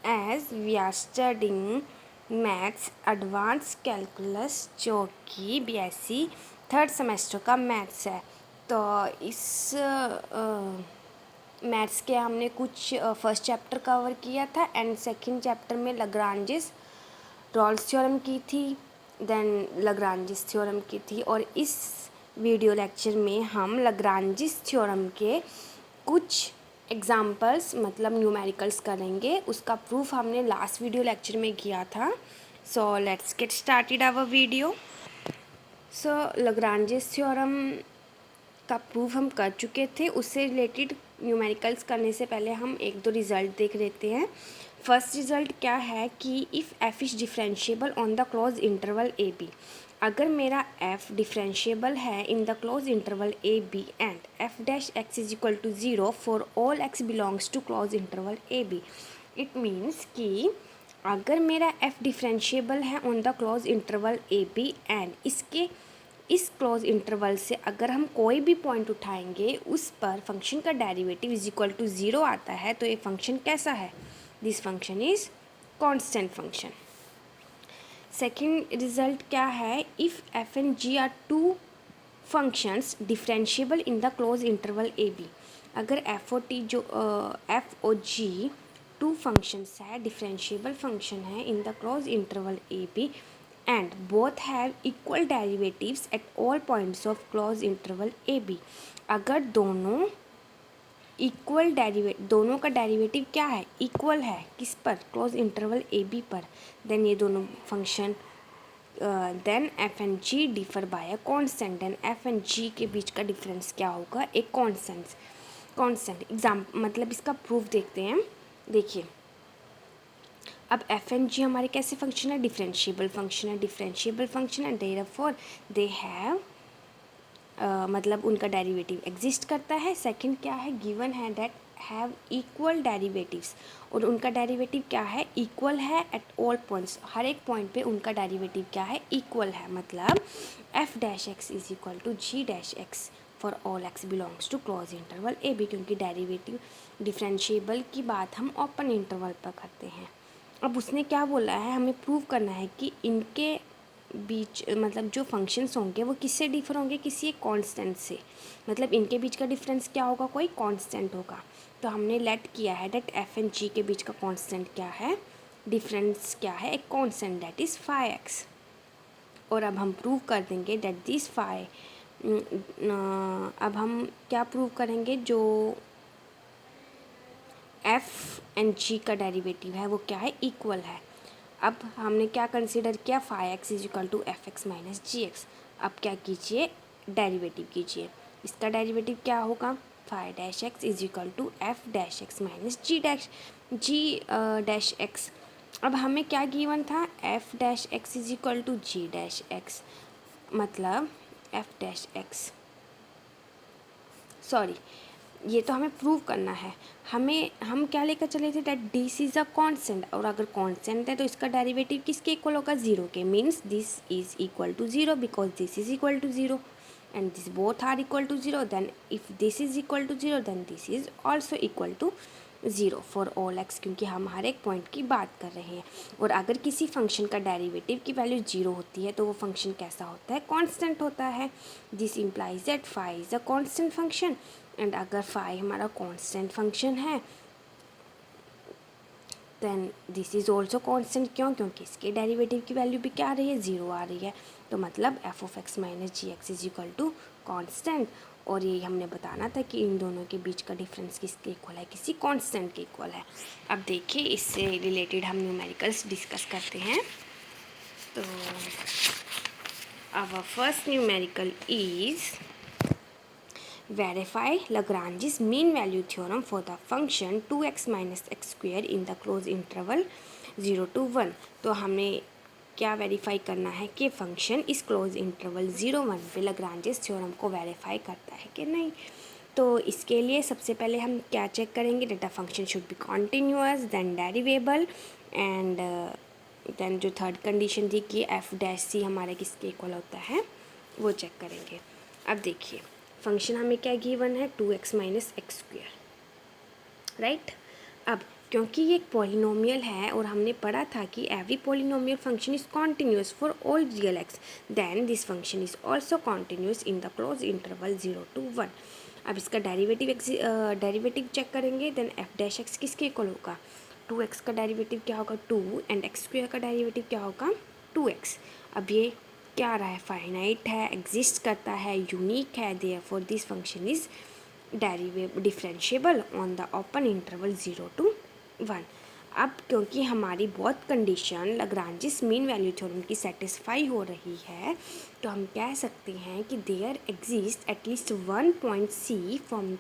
as we are studying maths advance calculus जो कि BSc third semester का maths है। तो इस मैथ्स के हमने कुछ फर्स्ट चैप्टर कवर किया था एंड सेकंड चैप्टर में लाग्रांजिस रॉल्स थ्योरम की थी, देन लाग्रांजिस थ्योरम की थी। और इस वीडियो लेक्चर में हम लाग्रांजिस थ्योरम के कुछ एग्जाम्पल्स मतलब न्यूमेरिकल्स करेंगे। उसका प्रूफ हमने लास्ट वीडियो लेक्चर में किया था। So let's get started our video. So Lagrange's theorem का प्रूफ हम कर चुके थे। उससे रिलेटेड न्यूमेरिकल्स करने से पहले हम एक दो रिजल्ट देख लेते हैं। फर्स्ट रिजल्ट क्या है कि if F is differentiable on the close interval A B. अगर मेरा f डिफरेंशिएबल है in the close interval A B and f dash x is equal to 0 for all x belongs to close interval A B. It means कि अगर मेरा f differentiable है on the close interval A B and इस close interval से अगर हम कोई भी पॉइंट उठाएंगे उस पर फंक्शन का डेरिवेटिव इज इक्वल टू 0 आता है, तो ये फंक्शन कैसा है? This function is constant function. Second result क्या है? If F and G are two functions differentiable in the close interval A B. अगर एफ और टी जो एफ और जी टू फंक्शंस है, डिफरेंशिएबल फंक्शन है in the close interval A B and both have equal derivatives at all points of close interval A B. अगर दोनों दोनों का डेरिवेटिव क्या है? इक्वल है। किस पर? क्लोज इंटरवल ए बी पर। देन ये दोनों function then F and G differ by a constant. Then F and G के बीच का डिफरेंस क्या होगा? एक कांस्टेंट मतलब इसका प्रूफ देखते हैं। देखिए, अब एफ एंड जी हमारे कैसे फंक्शन है? डिफरेंशिएबल फंक्शन है देयरफॉर दे हैव मतलब उनका डेरिवेटिव एग्जिस्ट करता है। सेकंड क्या है? गिवन है दैट हैव इक्वल डेरिवेटिव्स, और उनका डेरिवेटिव क्या है? इक्वल है एट ऑल पॉइंट्स। हर एक पॉइंट पे उनका डेरिवेटिव क्या है? इक्वल है। मतलब F dash x is equal to ji dash X for all x belongs to close interval A B, क्योंकि डेरिवेटिव डिफरेंशिएबल की बात हम ओपन इंटरवल पर करते हैं। अब उसने क्या बोला है? हमें प्रूव करना है कि इनके बीच मतलब जो फंक्शंस होंगे वो किससे डिफर होंगे? किसी एक कांस्टेंट से। मतलब इनके बीच का डिफरेंस क्या होगा? कोई कांस्टेंट होगा। तो हमने लेट किया है दैट एफ एंड जी के बीच का कांस्टेंट क्या है? डिफरेंस क्या है? एक कांस्टेंट दैट इज़ 5x। और अब हम प्रूव कर देंगे दैट दिस 5 अब हम क्या प्रूव करेंगे? जो एफ एंड जी का डेरिवेटिव है वो क्या है? इक्वल है। अब हमने क्या कंसीडर किया? 5x is equal to f x minus g x. अब क्या कीजिए? डेरिवेटिव कीजिए। इसका डेरिवेटिव क्या होगा? 5 dash x is equal to F dash x minus g dash x. अब हमें क्या गिवन था? F dash x is equal to ji dash x, मतलब एफ डैश एक्स, सॉरी ये तो हमें प्रूव करना है। हम क्या लेकर चले थे? That this is a constant, और अगर कांस्टेंट है तो इसका डेरिवेटिव किसके इक्वल होगा? 0 के। Means this is equal to 0 because this is equal to 0 and this both are equal to 0। Then if this is equal to 0 then this is also equal to 0 for all x, क्योंकि हम हर एक point की बात कर रहे हैं। और अगर किसी फंक्शन का डेरिवेटिव की वैल्यू 0 होती है तो वो फंक्शन कैसा होता है? कांस्टेंट होता है। This implies that phi is a constant function. And अगर फाई हमारा कांस्टेंट फंक्शन है then this is also constant. क्यों? क्योंकि इसके डेरिवेटिव की वैल्यू भी क्या आ रही है? 0 आ रही है। तो मतलब f of x minus g x is equal to constant. और ये हमने बताना था कि इन दोनों के बीच का डिफरेंस किसके इक्वल है? किसी कांस्टेंट के इक्वल है। अब देखिए, इससे रिलेटेड हम न्यूमेरिकल्स डिस्कस करते हैं। तो our first numerical is verify Lagrange's mean value theorem for the function 2x minus x square in the closed interval 0 to 1। तो हमें क्या वेरीफाई करना है कि फंक्शन इस क्लोज इंटरवल 0-1 पे Lagrange's थ्योरम को वेरीफाई करता है कि नहीं। तो इसके लिए सबसे पहले हम क्या चेक करेंगे? That function should be continuous then derivable and then जो थर्ड कंडीशन थी कि एफ डैश सी हमारे किसके इक्वल होता है वो चेक करेंगे। अब देखिए, फंक्शन हमें क्या गिवन है? 2x minus x square, right. अब क्योंकि ये एक पॉलिनोमियल है और हमने पढ़ा था कि every polynomial function is continuous for all real x, then this function is also continuous in the close interval 0 to 1। अब इसका डेरिवेटिव चेक करेंगे। देन एफ डैश एक्स किसके इक्वल होगा, 2x का डेरिवेटिव क्या होगा 2, एंड एक्स स्क्वायर का डेरिवेटिव क्या होगा 2x। अब ये क्या आ रहा है, फाइनाइट है, एग्जिस्ट करता है, यूनिक है, therefore this function is differentiable on the open interval 0 to 1। अब क्योंकि हमारी बहुत condition Lagrange's mean value theorem की सेटिस्फाई हो रही है, तो हम कह सकते हैं कि there exist at least one point c from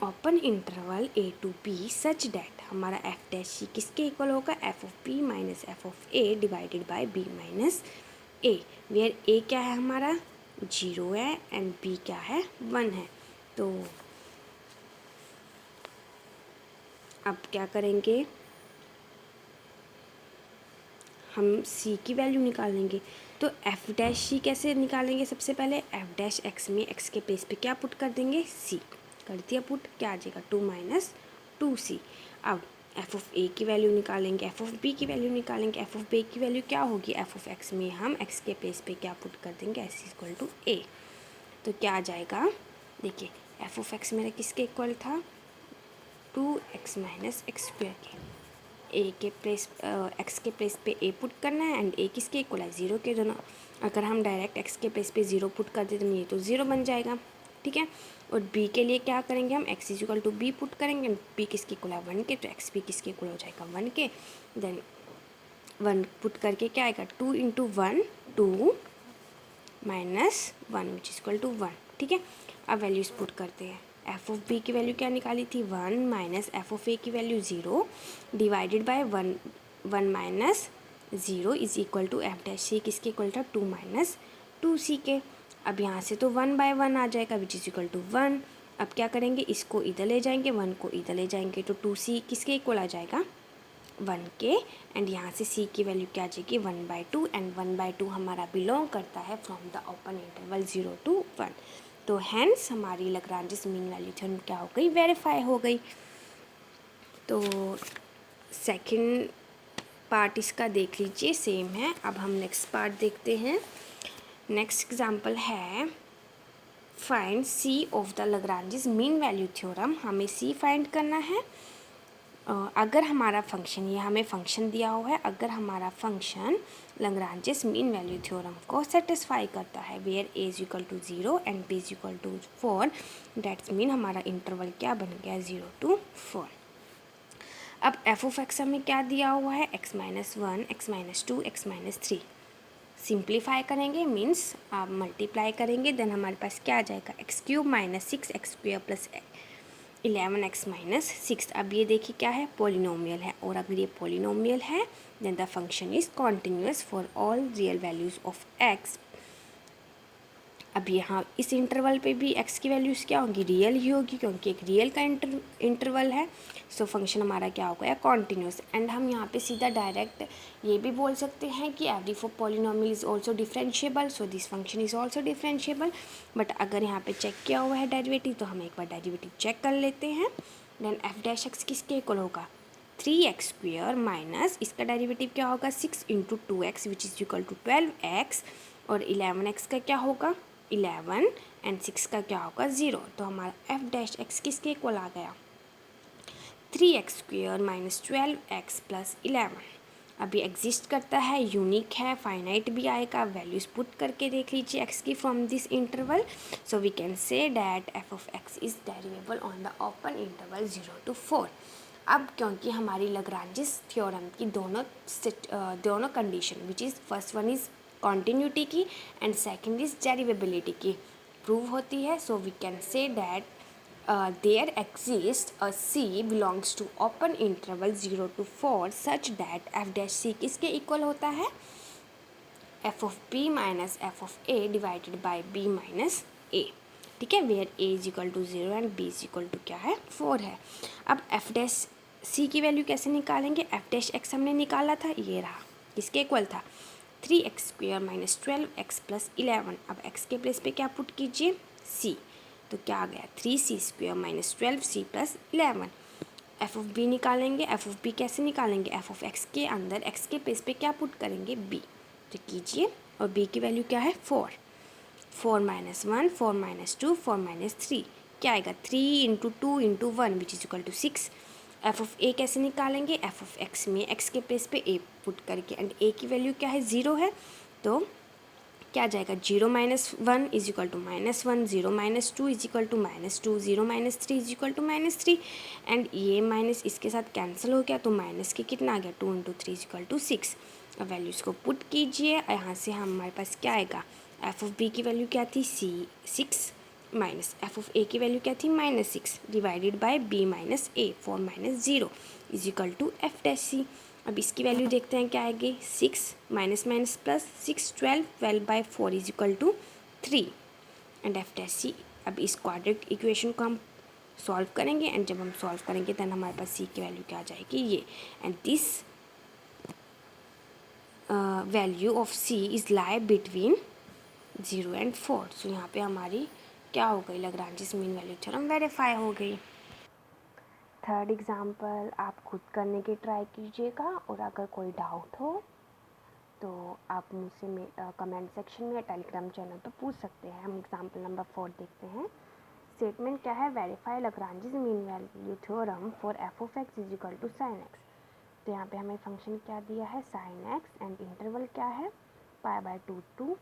open interval a to b such that हमारा एफ डैश सी किसके इक्वल होगा, f of b minus F of a divided by b minus a, where a क्या है हमारा 0 है and b क्या है 1 है। तो अब क्या करेंगे, हम c की वैल्यू निकालेंगे। तो एफ डैश सी कैसे निकालेंगे, सबसे पहले एफ डैश एक्स में एक्स के प्लेस पे क्या पुट कर देंगे, c कर दिया पुट, क्या आ जाएगा 2 माइनस 2c। अब एफ ऑफ ए की वैल्यू निकालेंगे, एफ ऑफ बी की वैल्यू निकालेंगे, एफ ऑफ बी की वैल्यू क्या होगी, एफ ऑफ एक्स में हम एक्स के प्लेस पे क्या पुट कर देंगे, एस इक्वल टू ए। तो क्या आ जाएगा, देखिए एफ ऑफ एक्स मेरा किसके इक्वल था 2x माइनस एक्स स्क्वायर के, ए के प्लेस एक्स के प्लेस पे ए पुट करना है एंड ए किसके इक्वल है 0 के दोनों। अगर हम डायरेक्ट एक्स के प्लेस पे 0 पुट कर दे तो ये तो 0 बन जाएगा, ठीक है। और बी के लिए क्या करेंगे, हम x is equal to b put करेंगे, बी किसके इक्वल है 1 के, तो एक्स भी किसके इक्वल हो जाएगा 1 के। देन 1 पुट करके क्या आएगा 2 into 1 2 minus 1 which is equal to 1, ठीक है। अब वैल्यूज पुट करते हैं, एफ ऑफ बी की वैल्यू क्या निकाली थी 1 माइनस एफ ऑफ ए की value 0 divided by 1 minus 0 is equal to F dash सी किसके इक्वल था 2 माइनस 2c के। अब यहाँ से तो 1 बाय 1 आ जाएगा विच इज इक्वल टू 1। अब क्या करेंगे, इसको इधर ले जाएंगे 1 को इधर ले जाएंगे, तो 2c किसके इक्वल आ जाएगा 1 के, एंड यहाँ से c की वैल्यू क्या आ जाएगी 1/2, एंड 1/2 हमारा बिलोंग करता है from the open interval 0 to 1। तो हैंस हमारी लाग्रांजिस मीन वैल्यू थ्योरम क्या हो गई, वेरीफाई हो गई। तो सेकंड पार्ट इसका देख लीजिए, सेम है। अब हम नेक्स्ट पार्ट देखते हैं। नेक्स्ट एग्जांपल है find C of the Lagrange's mean value theorem. हमें सी फाइंड करना है। अगर हमारा फंक्शन, ये हमें फंक्शन दिया हुआ है, अगर हमारा function Lagrange's mean value theorem को सेटिस्फाई करता है where a is equal to 0 and b is equal to 4, that's mean हमारा इंटरवल क्या बन गया 0 to 4। अब एफ ऑफ एक्स हमें क्या दिया हुआ है, x minus 1 x minus 2 x minus 3। Simplify करेंगे मीन्स आप मल्टीप्लाई करेंगे, देन हमारे पास क्या आ जाएगा x cube minus 6 x square plus 11x minus 6। अब ये देखिए क्या है, पॉलिनोमियल है, और अगर ये पॉलिनोमियल है then the function is continuous for all real values of x। अब यहाँ इस इंटरवल पे भी x की वैल्यूज़ क्या होगी, रियल ही होगी, क्योंकि एक रियल का इंटरवल है। सो फंक्शन हमारा क्या हो गया कॉन्टिन्यूस। एंड हम यहाँ पे सीधा डायरेक्ट ये भी बोल सकते हैं कि every for polynomial is also differentiable, so this function is also differentiable. But अगर यहाँ पे चेक किया हुआ है डेरिवेटिव, तो हम एक बार डेरिवेटिव चेक कर लेते हैं। देन एफ डैश एक्स किसके इक्वल होगा 3x स्क्वायर माइनस इसका डेरिवेटिव क्या होगा 6 into 2x which is equal to 12x, और 11x का क्या होगा 11 एंड 6 का क्या होगा 0। तो हमारा एफ डैश एक्स किसके इक्वल आ गया 3x square minus 12x plus 11। अभी एग्जिस्ट करता है, यूनिक है, फाइनाइट भी आएगा। वैल्यूज पुट करके देख लीजिए x की from this interval. So we can say that F of x is derivable on the open interval 0 to 4। अब क्योंकि हमारी लाग्रांजिस थ्योरम की दोनों condition which is first one is continuity की एंड सेकंड इज डेरिवेबिलिटी की prove होती है, so we can say that there exists a c belongs to open interval 0 to 4 such that f dash c किसके equal होता है f of b minus f of a divided by b minus a, ठीक है, where a is equal to 0 and b is equal to क्या है 4 है। अब f dash c की वैल्यू कैसे निकालेंगे, f डैश x हमने निकाला था, ये रहा, किसके इक्वल था 3x square minus 12x plus 11। अब x के प्लेस पे क्या पुट कीजिए c, तो क्या आ गया 3c square minus 12c plus 11। F of b निकालेंगे। एफ ऑफ बी कैसे निकालेंगे, एफ ऑफ एक्स के अंदर एक्स के प्लेस पे क्या पुट करेंगे, बी, तो कीजिए। और बी की वैल्यू क्या है, 4, 4 माइनस 1, 4 माइनस 2, 4 माइनस 3, क्या आएगा, 3 into 2 into 1 which is equal to 6। F of A कैसे निकालेंगे, एफ ऑफ एक्स में एक्स के प्लेस पे ए पुट करके, एंड ए की वैल्यू क्या है, 0 है, तो क्या जाएगा, 0 minus 1 is equal to -1, 0 minus 2 is equal to -2, 0 minus 3 is equal to -3, and ये माइनस इसके साथ कैंसिल हो गया, तो माइनस के कितना आ गया, 2 इंटू 3 इज इक्वल टू 6। अब वैल्यूज़ को पुट कीजिए, यहाँ से हमारे पास क्या आएगा, एफ ऑफ बी की वैल्यू क्या थी, 6 माइनस एफ ऑफ ए की वैल्यू क्या थी, -6 divided by B minus A, 4 minus 0 is equal to F dash C. अब इसकी वैल्यू देखते हैं क्या आएगी, 6 minus minus plus 6, 12, 12 by 4 is equal to 3 and F dash C. अब इस क्वाड्रेटिक इक्वेशन को हम सॉल्व करेंगे, एंड जब हम सॉल्व करेंगे देन हमारे पास सी की वैल्यू क्या आ जाएगी, ये, and this value of c is lie between 0 and 4। So यहाँ पे हमारी क्या हो गई, Lagrange's mean value theorem verify हो गई। थर्ड एग्जाम्पल आप खुद करने की ट्राई कीजिएगा, और अगर कोई डाउट हो तो आप मुझसे कमेंट सेक्शन में या टेलीग्राम चैनल पर पूछ सकते हैं। हम एग्जाम्पल नंबर 4 देखते हैं। स्टेटमेंट क्या है, verify Lagrange's mean value theorem for F of x is equal to sine X. तो यहाँ पे हमें फंक्शन क्या दिया है, साइन एक्स, एंड इंटरवल क्या है, π/2 टू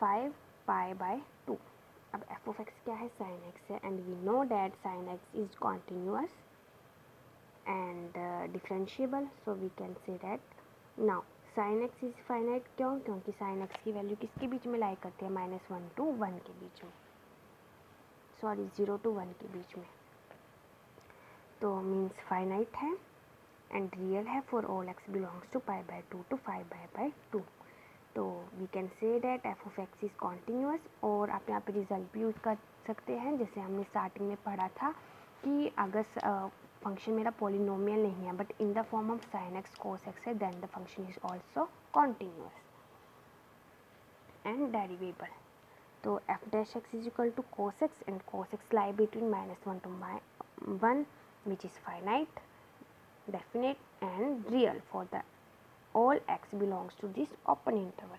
5 π/2। अब एफ ऑफ एक्स क्या है, साइन एक्स है, and we know that sine x is continuous and differentiable, so we can say that now sin x is finite। क्यों, क्योंकि sin x की value किसके बीच में लाई करती है, -1 to 1 के बीच में, सॉरी 0 to 1 के बीच में, तो मीन्स फाइनाइट है एंड रियल है for all x belongs to π/2 to 5/2। तो we can say that F of X is continuous. और आप यहाँ पे रिजल्ट भी यूज़ कर सकते हैं, जैसे हमने स्टार्टिंग में पढ़ा था कि अगर फंक्शन मेरा पॉलिनोमियल नहीं है but in the form of sine X cos X है, then the function is also continuous and derivable. तो F dash x is equal to cos X, and cos X lie between -1 to 1 which is finite, definite and real for the all x belongs to this open interval.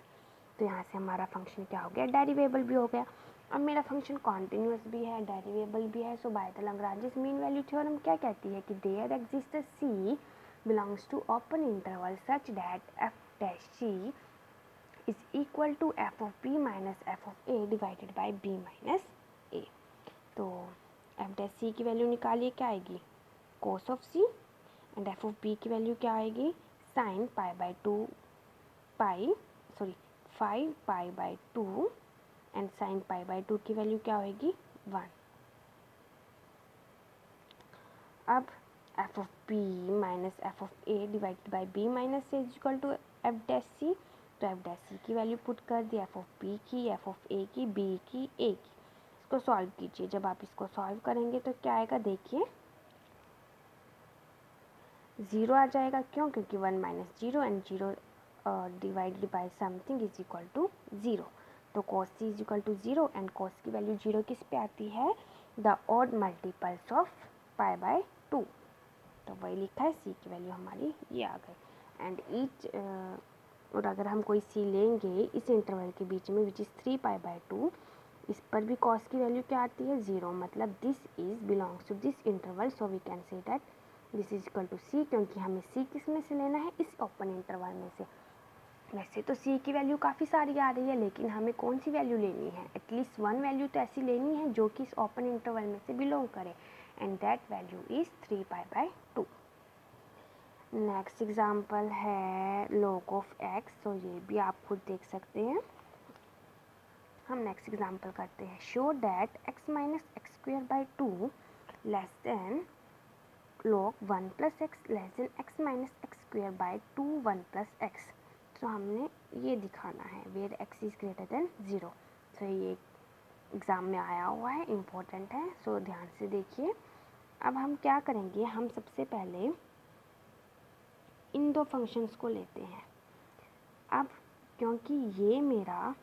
तो यहाँ से हमारा function क्या हो गया, डेरिवेबल भी हो गया। अब मेरा फंक्शन कॉन्टिन्यूअस भी है, डेरिवेबल भी है, so by the Lagrange's mean value theorem क्या कहती है कि there exist C belongs to open interval such that F dash C is equal to F of B minus F of A divided by B minus A. तो F dash C की value निकालिए, क्या आएगी, cos of C, and F of B की value क्या आएगी, sign π/2 5 π/2, and sign π/2 की value क्या होगी, 1। अब F of B minus F of A divided by B minus A is equal to F dash C. तो एफ डैश सी की value put कर दी, एफ ऑफ बी की, एफ ऑफ ए की, बी की, ए की। इसको सॉल्व कीजिए, जब आप इसको सॉल्व करेंगे तो क्या आएगा, देखिए 0 आ जाएगा। क्यों, क्योंकि 1 minus 0 and 0 divided by something is equal to 0। तो cos c is equal to 0, and cos की वैल्यू 0 किस पे आती है, द ऑड मल्टीपल्स ऑफ π/2। तो वही लिखा है, c की वैल्यू हमारी ये आ गई। एंड ईच और अगर हम कोई c लेंगे इस इंटरवल के बीच में विच इज़ 3 π/2, इस पर भी cos की वैल्यू क्या आती है, 0, मतलब this is belongs to this interval, so we can say that this is equal to C, क्योंकि हमें सी किस में से लेना है, इस ओपन इंटरवल में से। वैसे तो सी की वैल्यू काफ़ी सारी आ रही है, लेकिन हमें कौन सी वैल्यू लेनी है, एटलीस्ट 1 वैल्यू तो ऐसी लेनी है जो कि इस ओपन इंटरवल में से बिलोंग करे, and that value is 3 π/2। Next example है log ऑफ एक्स, तो ये भी आप खुद देख सकते हैं। हम नेक्स्ट एग्जाम्पल करते हैं, show that x minus x square by 2 less than log 1 plus x less than x minus x square by 2 1 plus x. तो हमने ये दिखाना है where x is greater than 0। तो ये एग्ज़ाम में आया हुआ है, इम्पोर्टेंट है, सो ध्यान से देखिए। अब हम क्या करेंगे, हम सबसे पहले इन दो फंक्शंस को लेते हैं। अब क्योंकि ये मेरा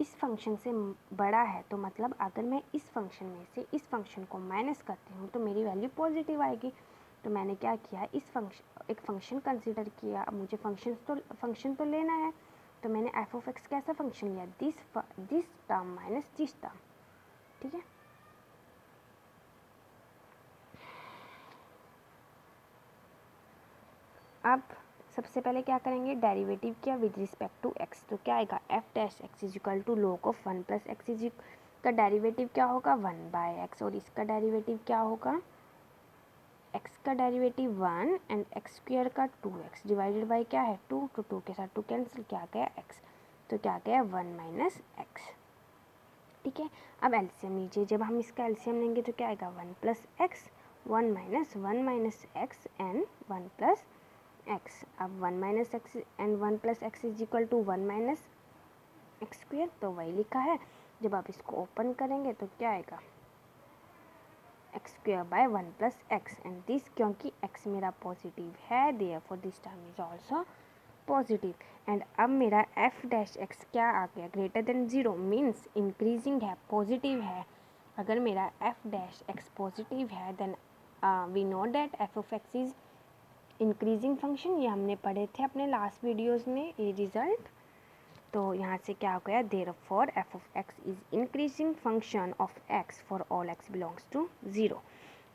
इस फंक्शन से बड़ा है, तो मतलब अगर मैं इस फंक्शन में से इस फंक्शन को माइनस करती हूँ तो मेरी वैल्यू पॉजिटिव आएगी। तो मैंने क्या किया, एक फंक्शन कंसीडर किया। अब मुझे फंक्शन तो लेना है, तो मैंने एफ ऑफ एक्स कैसा फंक्शन लिया, this term minus this term. ठीक है, अब सबसे पहले क्या करेंगे, डेरिवेटिव किया विद रिस्पेक्ट टू एक्स, तो क्या आएगा, f dash x is equal to log of 1 plus x is का डेरिवेटिव क्या होगा, 1/x, और इसका डेरिवेटिव क्या होगा, x का डेरिवेटिव 1 एंड एक्स स्क्वायर का 2x डिवाइडेड बाई क्या है 2, तो 2 के साथ 2 कैंसिल, क्या गया x, तो क्या गया 1 माइनस एक्स। ठीक है, अब एलसीएम लीजिए, जब हम इसका एलसीएम लेंगे तो क्या आएगा 1 plus x, 1 minus x and 1 plus x. अब 1 minus x and 1 plus x is equal to 1 minus x square, तो वही लिखा है। जब आप इसको ओपन करेंगे तो क्या आएगा, x square by 1 plus x and this, क्योंकि एक्स मेरा पॉजिटिव है, therefore this term is also positive. And अब मेरा एफ डैश एक्स क्या आ गया, ग्रेटर देन 0, मीन्स इंक्रीजिंग है, पॉजिटिव है। अगर मेरा एफ डैश एक्स पॉजिटिव है then we know that F of x is increasing function. ये हमने पढ़े थे अपने लास्ट वीडियोज़ में ये रिजल्ट। तो यहाँ से क्या हो गया, therefore f of x is increasing function of x for all x belongs to 0।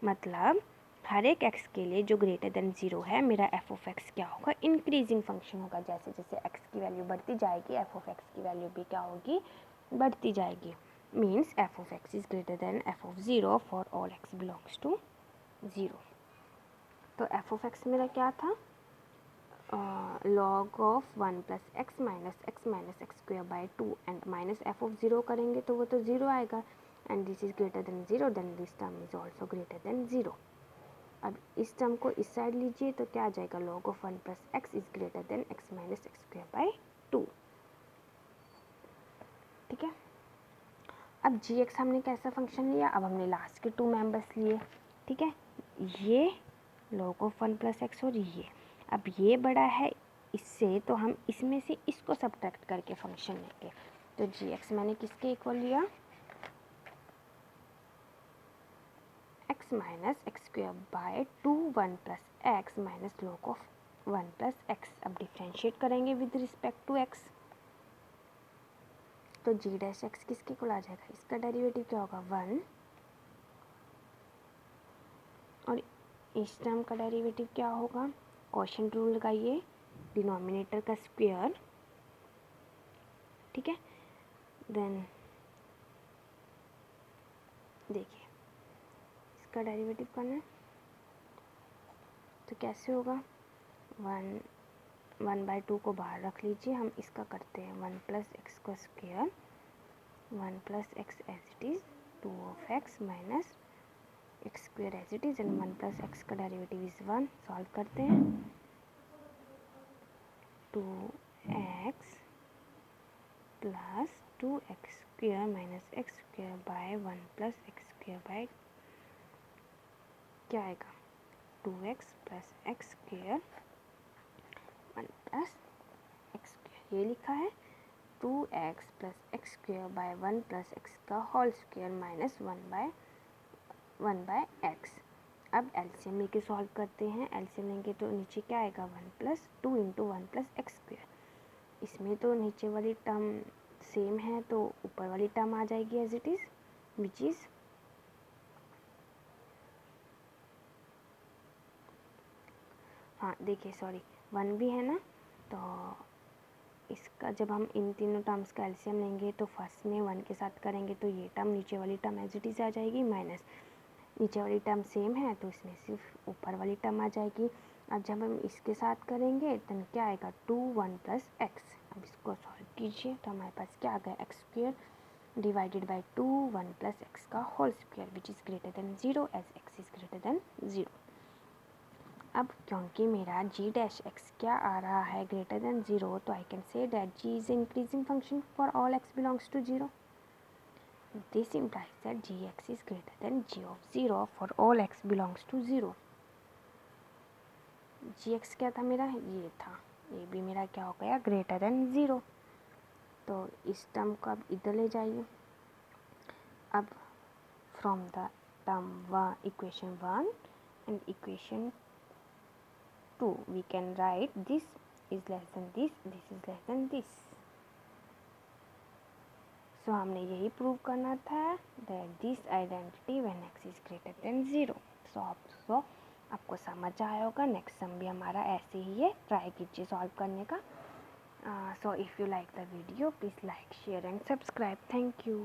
मतलब हर एक एक्स के लिए जो ग्रेटर देन 0 है, मेरा एफ ऑफ एक्स क्या होगा, इंक्रीजिंग फंक्शन होगा। जैसे जैसे एक्स की वैल्यू बढ़ती जाएगी एफ ऑफ एक्स की वैल्यू भी क्या होगी, बढ़ती जाएगी। Means f of x is greater than f of 0 for all x belongs to 0। तो एफ ऑफ एक्स मेरा क्या था, log of 1 plus x minus x square by 2 and minus F of 0 करेंगे तो वो तो 0 आएगा, and this is greater than 0, then this term is also greater than 0। अब इस टर्म को इस साइड लीजिए तो क्या आ जाएगा, log of 1 plus x is greater then x minus x square by 2। ठीक है, अब जी एक्स हमने कैसा फंक्शन लिया, अब हमने लास्ट के 2 मेंबर्स लिए। ठीक है, ये log ऑफ 1 प्लस एक्स और ये, अब ये बड़ा है इससे, तो हम इसमें से इसको सब्ट्रैक्ट करके फंक्शन लेंगे। तो जी एक्स मैंने किसके इक्वल लिया, x minus x square bye 2 1 plus x minus log of 1 plus x. अब डिफ्रेंशिएट करेंगे विद रिस्पेक्ट टू एक्स, तो जी डैश एक्स किसके इक्वल आ जाएगा, इसका डेरिवेटिव क्या होगा 1, और इस टर्म का डेरिवेटिव क्या होगा, क्वोशिएंट रूल लगाइए, डिनोमिनेटर का स्क्वायर। ठीक है, देन देखिए इसका डेरिवेटिव करना है तो कैसे होगा, 1/2 को बाहर रख लीजिए, हम इसका करते हैं 1 प्लस एक्स का square, 1 plus x as it is, 2 of x minus x square as it is, and 1 plus x का डेरिवेटिव इज़ 1। सॉल्व करते हैं, 2x plus 2x square minus x square by 1 plus x square by क्या आएगा, 2x plus x square 1 plus x square, ये लिखा है 2x plus x square by 1 plus x का whole square minus 1 by x. अब LCM लेके solve करते हैं, एलसीएम लेंगे तो नीचे क्या आएगा 1 plus 2 into 1 plus x square. इसमें तो नीचे वाली टर्म सेम है तो ऊपर वाली टर्म आ जाएगी as it is, which is हाँ देखिए सॉरी 1 भी है ना, तो इसका जब हम इन तीनों टर्म्स का एलसीएम लेंगे तो फर्स्ट में 1 के साथ करेंगे तो ये टर्म नीचे वाली टर्म एज इट इज़ आ जाएगी, माइनस नीचे वाली टर्म सेम है तो इसमें सिर्फ ऊपर वाली टर्म आ जाएगी। अब जब हम इसके साथ करेंगे तो क्या आएगा 2 1 प्लस एक्स। अब इसको सॉल्व कीजिए तो हमारे पास क्या आ गया, X square divided by 2 1 plus x का whole square which is greater than 0 as X is greater than 0। अब क्योंकि मेरा जी डैश एक्स क्या आ रहा है ग्रेटर देन 0, तो I can say that g is increasing function for all x belongs to 0। This implies that gx is greater than g of 0 for all x belongs to 0. gx क्या था मेरा, ये था, ये भी मेरा क्या हो गया ग्रेटर देन 0। तो इस टर्म को आप इधर ले जाइए। अब from the term equation 1 and equation 2 we can write this is less than this is less than this. So हमने यही प्रूव करना था that this identity when x is greater than 0। So आपको समझ आया होगा। नेक्स्ट सम भी हमारा ऐसे ही है, ट्राई कीजिए सॉल्व करने का। So if you like the video, please like, share and subscribe. Thank you.